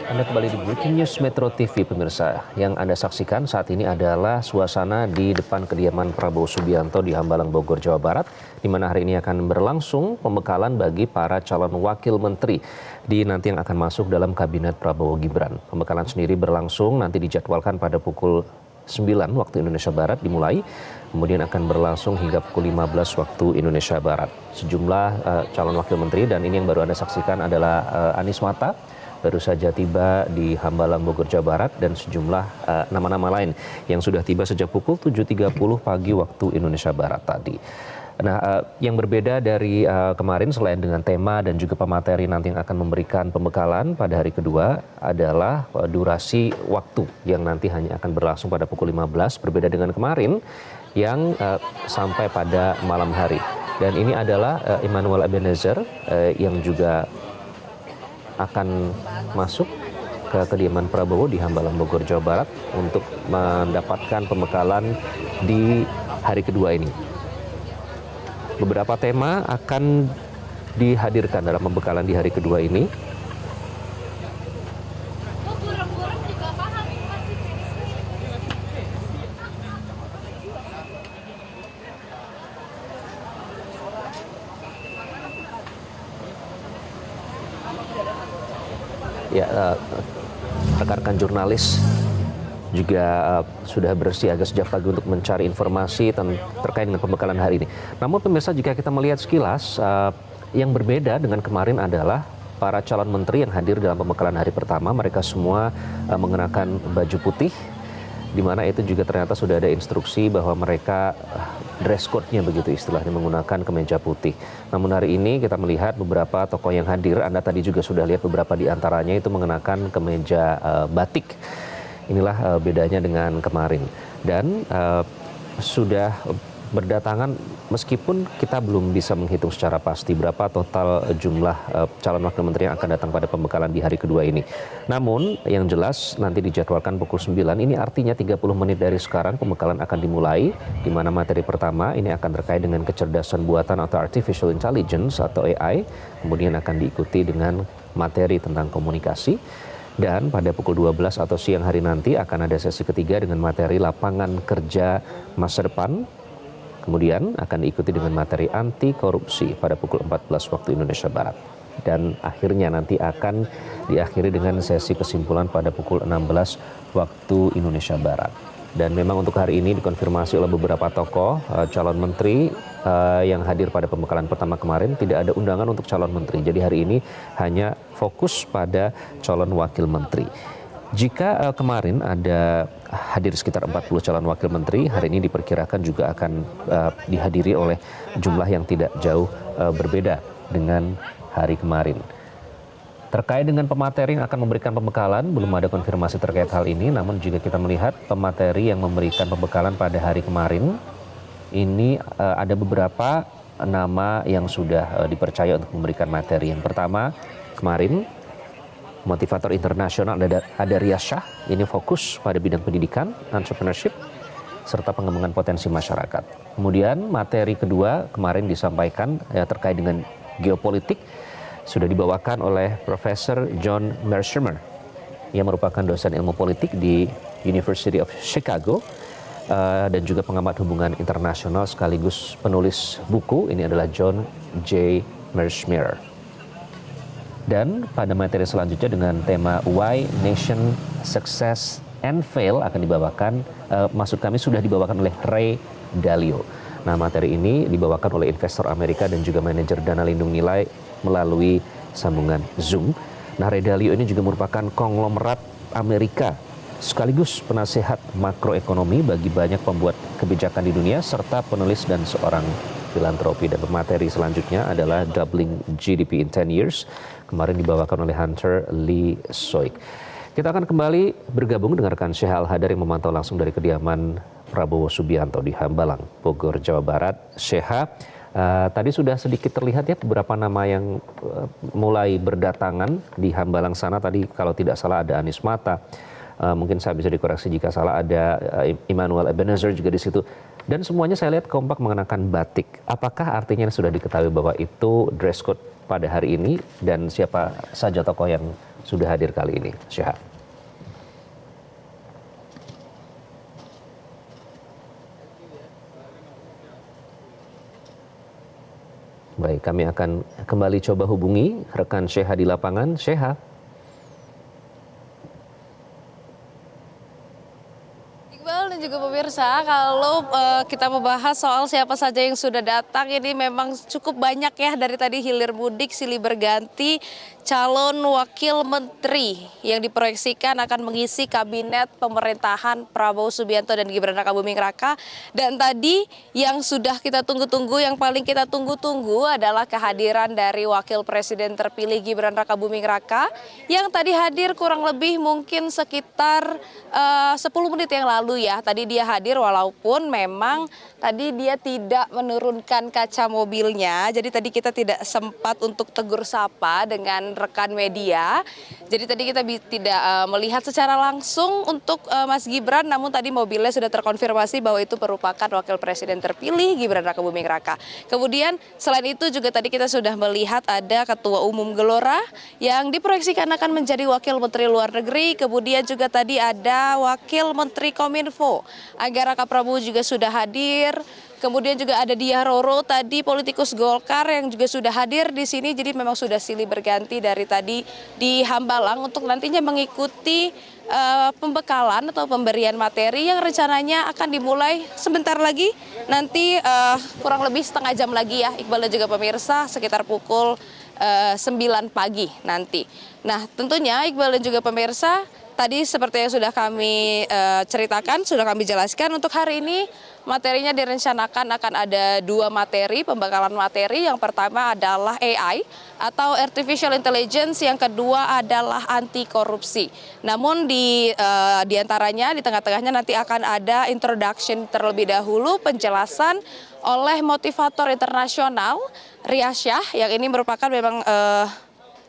Anda kembali di Breaking News Metro TV, pemirsa. Yang Anda saksikan saat ini adalah suasana di depan kediaman Prabowo Subianto di Hambalang, Bogor, Jawa Barat, di mana hari ini akan berlangsung pembekalan bagi para calon wakil menteri nanti yang akan masuk dalam kabinet Prabowo Gibran. Pembekalan sendiri berlangsung nanti dijadwalkan pada pukul 9 waktu Indonesia Barat dimulai, kemudian akan berlangsung hingga pukul 15 waktu Indonesia Barat. Sejumlah calon wakil menteri, dan ini yang baru Anda saksikan adalah Anies Mata, baru saja tiba di Hambalang, Bogor, Jawa Barat, dan sejumlah nama-nama lain yang sudah tiba sejak pukul 7.30 pagi waktu Indonesia Barat tadi. Nah, yang berbeda dari kemarin selain dengan tema dan juga pemateri nanti yang akan memberikan pembekalan pada hari kedua adalah durasi waktu yang nanti hanya akan berlangsung pada pukul 15, berbeda dengan kemarin yang sampai pada malam hari. Dan ini adalah Immanuel Ebenezer yang juga akan masuk ke kediaman Prabowo di Hambalang, Bogor, Jawa Barat untuk mendapatkan pembekalan di hari kedua ini. Beberapa tema akan dihadirkan dalam pembekalan di hari kedua ini. Ya, rekan-rekan jurnalis juga sudah bersiaga sejak pagi untuk mencari informasi terkait dengan pembekalan hari ini. Namun pemirsa, jika kita melihat sekilas, yang berbeda dengan kemarin adalah para calon menteri yang hadir dalam pembekalan hari pertama, mereka semua mengenakan baju putih, di mana itu juga ternyata sudah ada instruksi bahwa mereka dress code-nya begitu istilahnya, menggunakan kemeja putih. Namun hari ini kita melihat beberapa tokoh yang hadir, Anda tadi juga sudah lihat beberapa di antaranya itu mengenakan kemeja batik. Inilah bedanya dengan kemarin. Dan sudah berdatangan, meskipun kita belum bisa menghitung secara pasti berapa total jumlah calon wakil menteri yang akan datang pada pembekalan di hari kedua ini. Namun yang jelas nanti dijadwalkan pukul 9, ini artinya 30 menit dari sekarang pembekalan akan dimulai, di mana materi pertama ini akan terkait dengan kecerdasan buatan atau artificial intelligence atau AI, kemudian akan diikuti dengan materi tentang komunikasi. Dan pada pukul 12 atau siang hari nanti akan ada sesi ketiga dengan materi lapangan kerja masa depan. Kemudian akan diikuti dengan materi anti korupsi pada pukul 14 waktu Indonesia Barat. Dan akhirnya nanti akan diakhiri dengan sesi kesimpulan pada pukul 16 waktu Indonesia Barat. Dan memang untuk hari ini dikonfirmasi oleh beberapa tokoh calon menteri yang hadir pada pembekalan pertama kemarin, tidak ada undangan untuk calon menteri. Jadi hari ini hanya fokus pada calon wakil menteri. Jika kemarin ada hadir sekitar 40 calon wakil menteri, hari ini diperkirakan juga akan dihadiri oleh jumlah yang tidak jauh berbeda dengan hari kemarin. Terkait dengan pemateri yang akan memberikan pembekalan, belum ada konfirmasi terkait hal ini, namun jika kita melihat pemateri yang memberikan pembekalan pada hari kemarin, ini ada beberapa nama yang sudah dipercaya untuk memberikan materi. Yang pertama, kemarin motivator internasional ada Riaz Shah, ini fokus pada bidang pendidikan, entrepreneurship, serta pengembangan potensi masyarakat. Kemudian materi kedua kemarin disampaikan terkait dengan geopolitik, sudah dibawakan oleh Profesor John Mearsheimer, yang merupakan dosen ilmu politik di University of Chicago, dan juga pengamat hubungan internasional sekaligus penulis buku, ini adalah John J. Mearsheimer. Dan pada materi selanjutnya dengan tema Why Nation Success and Fail akan dibawakan, sudah dibawakan oleh Ray Dalio. Nah, materi ini dibawakan oleh investor Amerika dan juga manajer dana lindung nilai melalui sambungan Zoom. Nah, Ray Dalio ini juga merupakan konglomerat Amerika sekaligus penasehat makroekonomi bagi banyak pembuat kebijakan di dunia serta penulis dan seorang filantropi. Dan pemateri selanjutnya adalah Doubling GDP in 10 Years. Kemarin dibawakan oleh Hunter Lee Soik. Kita akan kembali bergabung dengan rekan Syekh Al-Hadar yang memantau langsung dari kediaman Prabowo Subianto di Hambalang, Bogor, Jawa Barat. Syekh, tadi sudah sedikit terlihat ya beberapa nama yang mulai berdatangan di Hambalang sana. Tadi kalau tidak salah ada Anies Mata, Mungkin saya bisa dikoreksi jika salah, ada Immanuel Ebenezer juga di situ. Dan semuanya saya lihat kompak mengenakan batik. Apakah artinya sudah diketahui bahwa itu dress code pada hari ini dan siapa saja tokoh yang sudah hadir kali ini, Syah? Baik, kami akan kembali coba hubungi rekan Syekha di lapangan. Syekha. Iqbal dan juga pemirsa, kalau kita membahas soal siapa saja yang sudah datang, ini memang cukup banyak ya, dari tadi hilir mudik silih berganti calon wakil menteri yang diproyeksikan akan mengisi kabinet pemerintahan Prabowo Subianto dan Gibran Rakabuming Raka. Dan tadi yang sudah kita tunggu-tunggu, yang paling kita tunggu-tunggu adalah kehadiran dari wakil presiden terpilih Gibran Rakabuming Raka yang tadi hadir kurang lebih mungkin sekitar 10 menit yang lalu ya. Tadi dia hadir walaupun memang tadi dia tidak menurunkan kaca mobilnya. Jadi tadi kita tidak sempat untuk tegur sapa dengan rekan media. Jadi tadi kita tidak melihat secara langsung untuk Mas Gibran, namun tadi mobilnya sudah terkonfirmasi bahwa itu merupakan wakil presiden terpilih Gibran Rakabuming Raka. Kemudian selain itu juga tadi kita sudah melihat ada Ketua Umum Gelora yang diproyeksikan akan menjadi wakil menteri luar negeri. Kemudian juga tadi ada wakil menteri Kominfo Angga Raka Prabowo juga sudah hadir. Kemudian juga ada Diah Roro tadi, politikus Golkar yang juga sudah hadir di sini. Jadi memang sudah silih berganti dari tadi di Hambalang untuk nantinya mengikuti pembekalan atau pemberian materi yang rencananya akan dimulai sebentar lagi. Nanti kurang lebih setengah jam lagi ya Iqbal dan juga pemirsa, sekitar pukul 9 pagi nanti. Nah tentunya Iqbal dan juga pemirsa, tadi seperti yang sudah kami ceritakan, sudah kami jelaskan, untuk hari ini materinya direncanakan akan ada 2 materi, pembekalan materi. Yang pertama adalah AI atau Artificial Intelligence, yang kedua adalah anti korupsi. Namun di antaranya, di tengah-tengahnya nanti akan ada introduction terlebih dahulu, penjelasan oleh motivator internasional Riyah, yang ini merupakan memang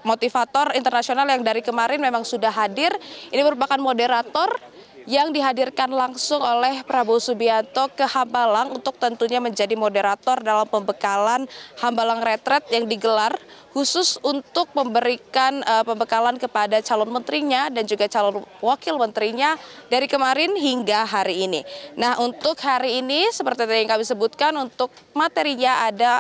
motivator internasional yang dari kemarin memang sudah hadir. Ini merupakan moderator yang dihadirkan langsung oleh Prabowo Subianto ke Hambalang untuk tentunya menjadi moderator dalam pembekalan Hambalang Retret yang digelar khusus untuk memberikan pembekalan kepada calon menterinya dan juga calon wakil menterinya dari kemarin hingga hari ini. Nah untuk hari ini seperti yang kami sebutkan, untuk materinya ada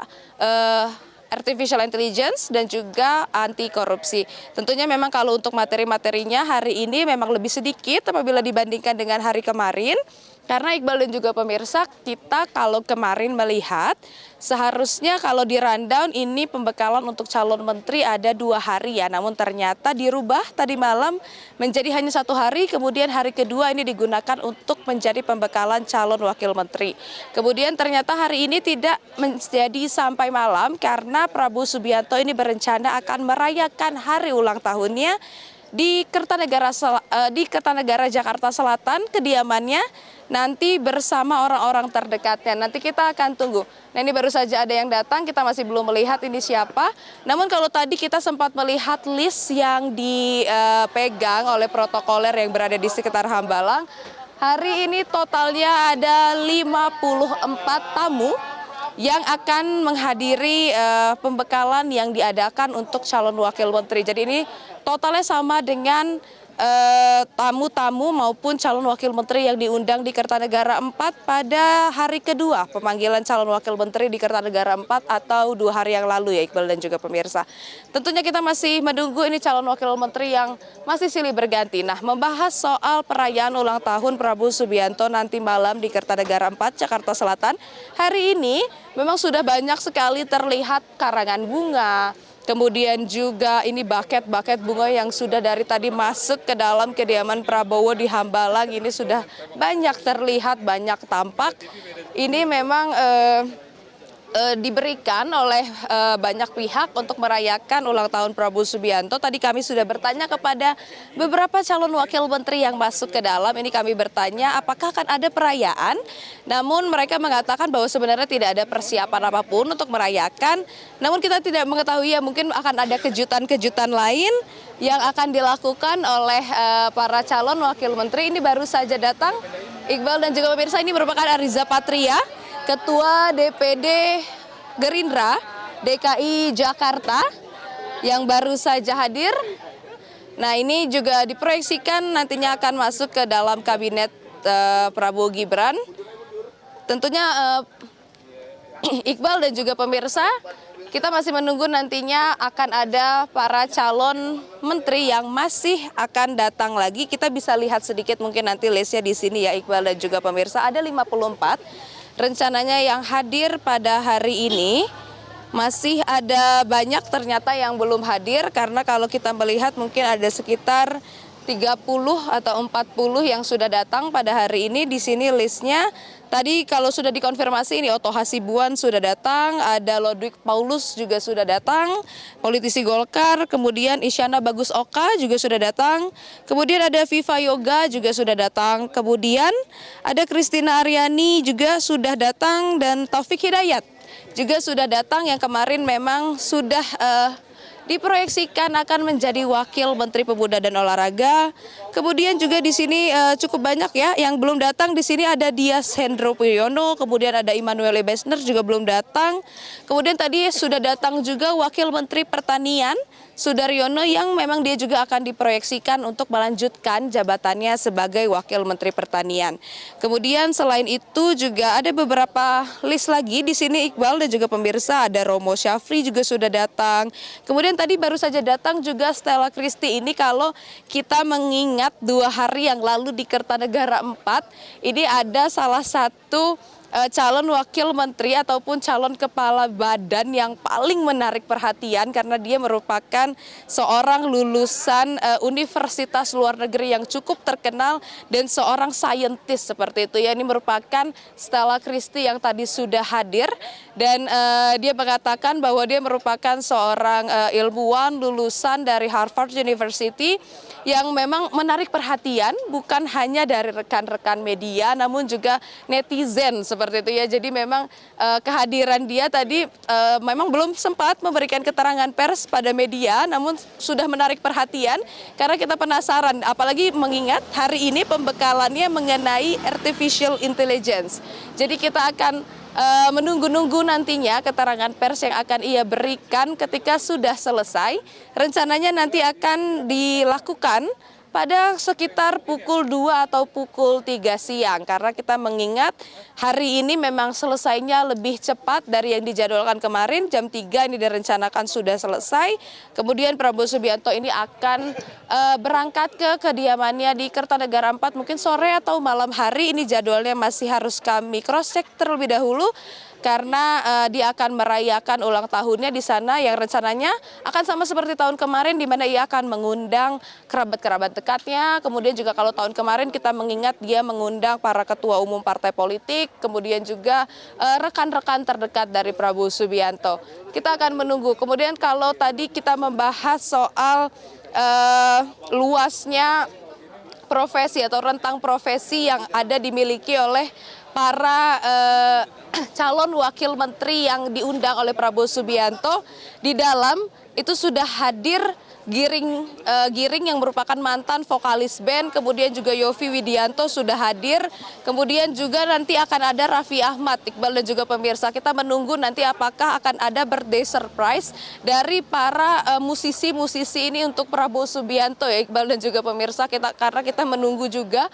Artificial Intelligence dan juga anti korupsi. Tentunya memang kalau untuk materi-materinya hari ini memang lebih sedikit apabila dibandingkan dengan hari kemarin. Karena Iqbal dan juga pemirsa, kita kalau kemarin melihat seharusnya kalau di rundown ini pembekalan untuk calon menteri ada 2 hari ya. Namun ternyata dirubah tadi malam menjadi hanya 1 hari. Kemudian hari kedua ini digunakan untuk menjadi pembekalan calon wakil menteri. Kemudian ternyata hari ini tidak menjadi sampai malam karena Prabowo Subianto ini berencana akan merayakan hari ulang tahunnya di Kertanegara Jakarta Selatan, kediamannya, nanti bersama orang-orang terdekatnya. Nanti kita akan tunggu. Nah ini baru saja ada yang datang, kita masih belum melihat ini siapa. Namun kalau tadi kita sempat melihat list yang dipegang oleh protokoler yang berada di sekitar Hambalang, hari ini totalnya ada 54 tamu yang akan menghadiri pembekalan yang diadakan untuk calon wakil menteri. Jadi ini totalnya sama dengan tamu-tamu maupun calon wakil menteri yang diundang di Kertanegara 4 pada hari kedua pemanggilan calon wakil menteri di Kertanegara 4 atau 2 hari yang lalu ya Iqbal dan juga pemirsa. Tentunya kita masih menunggu ini calon wakil menteri yang masih silih berganti. Nah, membahas soal perayaan ulang tahun Prabowo Subianto nanti malam di Kertanegara 4 Jakarta Selatan, hari ini memang sudah banyak sekali terlihat karangan bunga. Kemudian juga ini buket-buket bunga yang sudah dari tadi masuk ke dalam kediaman Prabowo di Hambalang, ini sudah banyak terlihat, banyak tampak. Ini memang diberikan oleh banyak pihak untuk merayakan ulang tahun Prabowo Subianto. Tadi kami sudah bertanya kepada beberapa calon wakil menteri yang masuk ke dalam. Ini kami bertanya apakah akan ada perayaan. Namun mereka mengatakan bahwa sebenarnya tidak ada persiapan apapun untuk merayakan. Namun kita tidak mengetahui ya mungkin akan ada kejutan-kejutan lain yang akan dilakukan oleh para calon wakil menteri. Ini baru saja datang. Iqbal dan juga pemirsa, ini merupakan Ariza Patria, Ketua DPD Gerindra DKI Jakarta yang baru saja hadir. Nah, ini juga diproyeksikan nantinya akan masuk ke dalam kabinet Prabowo Gibran. Tentunya Iqbal dan juga pemirsa, kita masih menunggu nantinya akan ada para calon menteri yang masih akan datang lagi. Kita bisa lihat sedikit mungkin nanti listnya di sini ya Iqbal dan juga pemirsa. Ada 54 rencananya yang hadir pada hari ini. Masih ada banyak ternyata yang belum hadir karena kalau kita melihat mungkin ada sekitar 30 atau 40 yang sudah datang pada hari ini. Di sini listnya. Tadi kalau sudah dikonfirmasi ini Otto Hasibuan sudah datang, ada Lodwig Paulus juga sudah datang, politisi Golkar, kemudian Isyana Bagus Oka juga sudah datang, kemudian ada Viva Yoga juga sudah datang, kemudian ada Christina Aryani juga sudah datang dan Taufik Hidayat juga sudah datang yang kemarin memang sudah diproyeksikan akan menjadi Wakil Menteri Pemuda dan Olahraga. Kemudian juga di sini cukup banyak ya yang belum datang. Di sini ada Dias Hendro Priyono, kemudian ada Immanuel Ebesner juga belum datang. Kemudian tadi sudah datang juga Wakil Menteri Pertanian Sudaryono yang memang dia juga akan diproyeksikan untuk melanjutkan jabatannya sebagai Wakil Menteri Pertanian. Kemudian selain itu juga ada beberapa list lagi di sini Iqbal dan juga pemirsa, ada Romo Syafri juga sudah datang. Kemudian tadi baru saja datang juga Stella Christy. Ini kalau kita mengingat 2 hari yang lalu di Kertanegara 4, ini ada salah satu calon wakil menteri ataupun calon kepala badan yang paling menarik perhatian karena dia merupakan seorang lulusan universitas luar negeri yang cukup terkenal dan seorang saintis seperti itu ya. Ini merupakan Stella Christy yang tadi sudah hadir dan dia mengatakan bahwa dia merupakan seorang ilmuwan lulusan dari Harvard University yang memang menarik perhatian bukan hanya dari rekan-rekan media namun juga netizen seperti itu ya. Jadi memang kehadiran dia tadi memang belum sempat memberikan keterangan pers pada media namun sudah menarik perhatian karena kita penasaran apalagi mengingat hari ini pembekalannya mengenai artificial intelligence. Jadi kita akan menunggu-nunggu nantinya keterangan pers yang akan ia berikan ketika sudah selesai. Rencananya nanti akan dilakukan pada sekitar pukul 2 atau pukul 3 siang karena kita mengingat hari ini memang selesainya lebih cepat dari yang dijadwalkan kemarin. Jam 3 ini direncanakan sudah selesai. Kemudian Prabowo Subianto ini akan berangkat ke kediamannya di Kertanegara 4 mungkin sore atau malam hari. Ini jadwalnya masih harus kami cross check terlebih dahulu karena dia akan merayakan ulang tahunnya di sana yang rencananya akan sama seperti tahun kemarin di mana ia akan mengundang kerabat-kerabat dekatnya. Kemudian juga kalau tahun kemarin kita mengingat dia mengundang para ketua umum partai politik, kemudian juga rekan-rekan terdekat dari Prabowo Subianto. Kita akan menunggu. Kemudian kalau tadi kita membahas soal luasnya profesi atau rentang profesi yang ada dimiliki oleh para calon wakil menteri yang diundang oleh Prabowo Subianto, di dalam itu sudah hadir Giring yang merupakan mantan vokalis band, kemudian juga Yovie Widianto sudah hadir, kemudian juga nanti akan ada Raffi Ahmad, Iqbal dan juga pemirsa. Kita menunggu nanti apakah akan ada birthday surprise dari para musisi-musisi ini untuk Prabowo Subianto ya Iqbal dan juga pemirsa, karena kita menunggu juga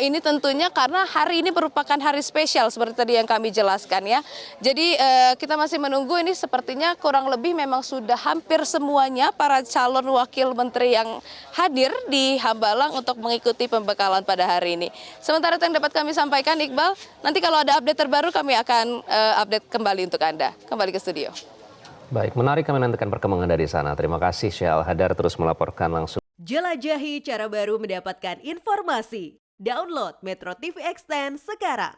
ini tentunya karena hari ini merupakan hari spesial seperti tadi yang kami jelaskan ya. Jadi kita masih menunggu, ini sepertinya kurang lebih memang sudah hampir semuanya para calon wakil menteri yang hadir di Hambalang untuk mengikuti pembekalan pada hari ini. Sementara itu yang dapat kami sampaikan Iqbal, nanti kalau ada update terbaru kami akan update kembali untuk Anda. Kembali ke studio. Baik, menarik kami nantikan perkembangan dari sana. Terima kasih Syah Al-Hadar terus melaporkan langsung. Jelajahi cara baru mendapatkan informasi. Download Metro TV Extend sekarang.